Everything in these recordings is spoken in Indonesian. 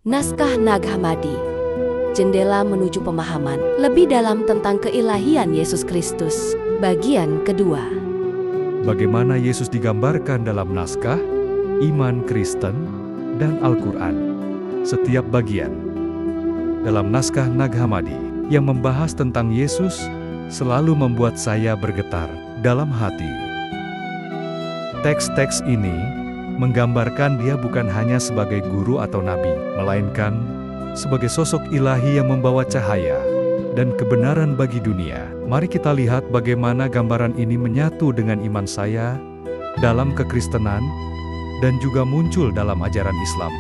Naskah Nag Hammadi, jendela menuju pemahaman lebih dalam tentang keilahian Yesus Kristus, bagian kedua. Bagaimana Yesus digambarkan dalam naskah, iman Kristen, dan Al-Quran. Setiap bagian dalam naskah Nag Hammadi yang membahas tentang Yesus selalu membuat saya bergetar dalam hati. Teks-teks ini menggambarkan dia bukan hanya sebagai guru atau nabi, melainkan sebagai sosok ilahi yang membawa cahaya dan kebenaran bagi dunia. Mari kita lihat bagaimana gambaran ini menyatu dengan iman saya dalam kekristenan dan juga muncul dalam ajaran Islam.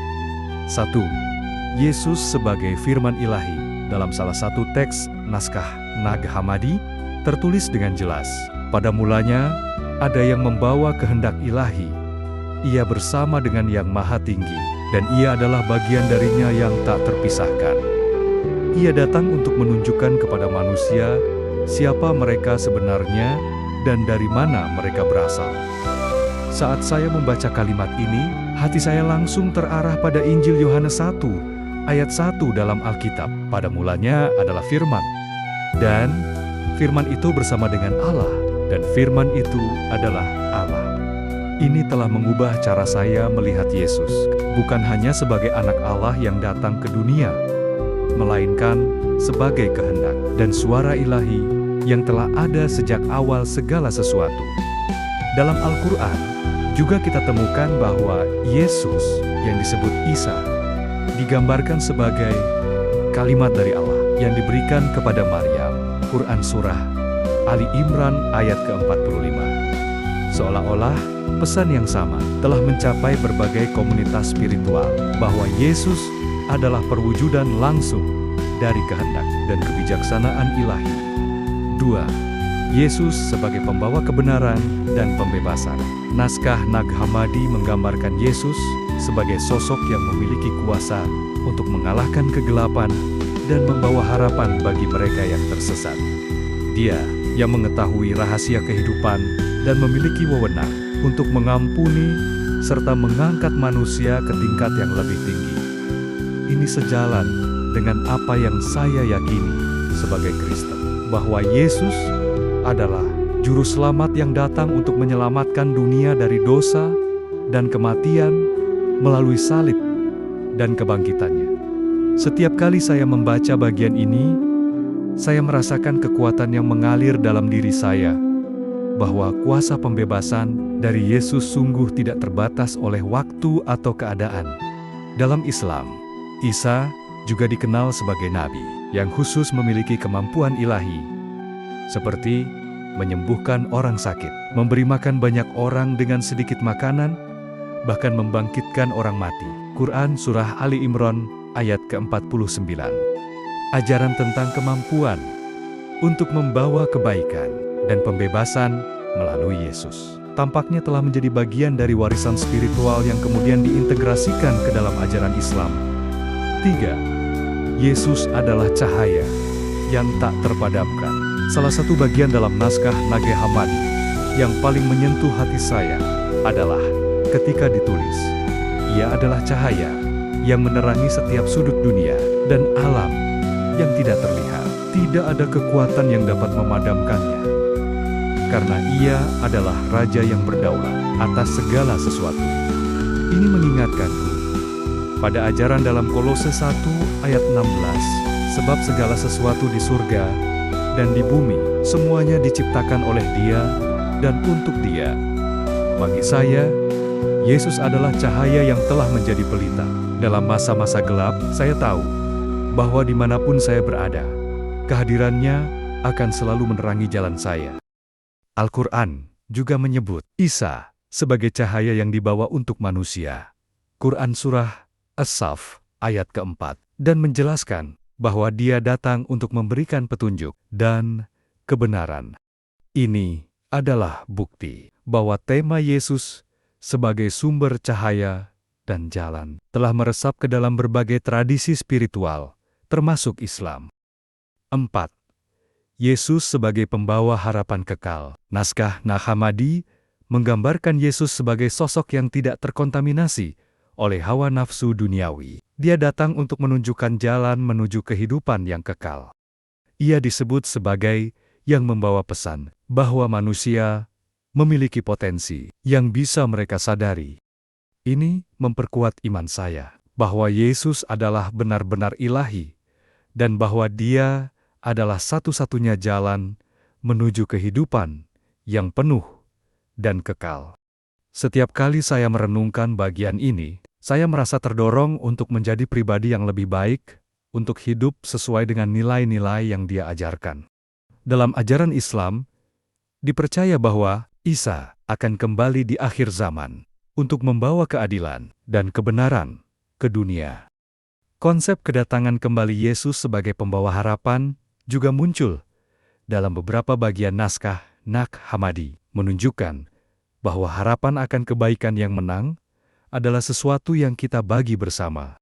1. Yesus sebagai firman ilahi. Dalam salah satu teks naskah Nag Hammadi tertulis dengan jelas, pada mulanya ada yang membawa kehendak ilahi. Ia bersama dengan Yang Maha Tinggi, dan ia adalah bagian darinya yang tak terpisahkan. Ia datang untuk menunjukkan kepada manusia siapa mereka sebenarnya dan dari mana mereka berasal. Saat saya membaca kalimat ini, hati saya langsung terarah pada Injil Yohanes 1, ayat 1 dalam Alkitab. Pada mulanya adalah firman, dan firman itu bersama dengan Allah, dan firman itu adalah Allah. Ini telah mengubah cara saya melihat Yesus, bukan hanya sebagai anak Allah yang datang ke dunia, melainkan sebagai kehendak dan suara ilahi yang telah ada sejak awal segala sesuatu. Dalam Al-Quran, juga kita temukan bahwa Yesus yang disebut Isa digambarkan sebagai kalimat dari Allah yang diberikan kepada Maryam. Quran Surah Ali Imran ayat ke-45. Seolah-olah pesan yang sama telah mencapai berbagai komunitas spiritual bahwa Yesus adalah perwujudan langsung dari kehendak dan kebijaksanaan ilahi. 2. Yesus sebagai pembawa kebenaran dan pembebasan. Naskah Nag Hammadi menggambarkan Yesus sebagai sosok yang memiliki kuasa untuk mengalahkan kegelapan dan membawa harapan bagi mereka yang tersesat. Dia yang mengetahui rahasia kehidupan dan memiliki wewenang untuk mengampuni serta mengangkat manusia ke tingkat yang lebih tinggi. Ini sejalan dengan apa yang saya yakini sebagai Kristen, bahwa Yesus adalah juru selamat yang datang untuk menyelamatkan dunia dari dosa dan kematian melalui salib dan kebangkitannya. Setiap kali saya membaca bagian ini, saya merasakan kekuatan yang mengalir dalam diri saya, bahwa kuasa pembebasan dari Yesus sungguh tidak terbatas oleh waktu atau keadaan. Dalam Islam, Isa juga dikenal sebagai nabi yang khusus memiliki kemampuan ilahi, seperti menyembuhkan orang sakit, memberi makan banyak orang dengan sedikit makanan, bahkan membangkitkan orang mati. Quran Surah Ali Imran ayat ke-49. Ajaran tentang kemampuan untuk membawa kebaikan dan pembebasan melalui Yesus tampaknya telah menjadi bagian dari warisan spiritual yang kemudian diintegrasikan ke dalam ajaran Islam. 3. Yesus adalah cahaya yang tak terpadamkan. Salah satu bagian dalam naskah Nag Hammadi yang paling menyentuh hati saya adalah ketika ditulis, ia adalah cahaya yang menerangi setiap sudut dunia dan alam yang tidak terlihat. Tidak ada kekuatan yang dapat memadamkannya, karena ia adalah Raja yang berdaulat atas segala sesuatu. Ini mengingatkanku pada ajaran dalam Kolose 1 ayat 16, sebab segala sesuatu di surga dan di bumi, semuanya diciptakan oleh Dia dan untuk Dia. Bagi saya, Yesus adalah cahaya yang telah menjadi pelita. Dalam masa-masa gelap, saya tahu bahwa dimanapun saya berada, kehadirannya akan selalu menerangi jalan saya. Al-Quran juga menyebut Isa sebagai cahaya yang dibawa untuk manusia. Quran Surah As-Saff ayat ke-4, dan menjelaskan bahwa dia datang untuk memberikan petunjuk dan kebenaran. Ini adalah bukti bahwa tema Yesus sebagai sumber cahaya dan jalan telah meresap ke dalam berbagai tradisi spiritual, termasuk Islam. 4. Yesus sebagai pembawa harapan kekal. Naskah Nag Hammadi menggambarkan Yesus sebagai sosok yang tidak terkontaminasi oleh hawa nafsu duniawi. Dia datang untuk menunjukkan jalan menuju kehidupan yang kekal. Ia disebut sebagai yang membawa pesan bahwa manusia memiliki potensi yang bisa mereka sadari. Ini memperkuat iman saya bahwa Yesus adalah benar-benar ilahi dan bahwa Dia adalah satu-satunya jalan menuju kehidupan yang penuh dan kekal. Setiap kali saya merenungkan bagian ini, saya merasa terdorong untuk menjadi pribadi yang lebih baik, untuk hidup sesuai dengan nilai-nilai yang Dia ajarkan. Dalam ajaran Islam, dipercaya bahwa Isa akan kembali di akhir zaman untuk membawa keadilan dan kebenaran ke dunia. Konsep kedatangan kembali Yesus sebagai pembawa harapan juga muncul dalam beberapa bagian naskah Nag Hammadi, menunjukkan bahwa harapan akan kebaikan yang menang adalah sesuatu yang kita bagi bersama.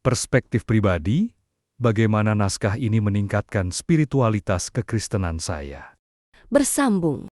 Perspektif pribadi, bagaimana naskah ini meningkatkan spiritualitas kekristenan saya. Bersambung.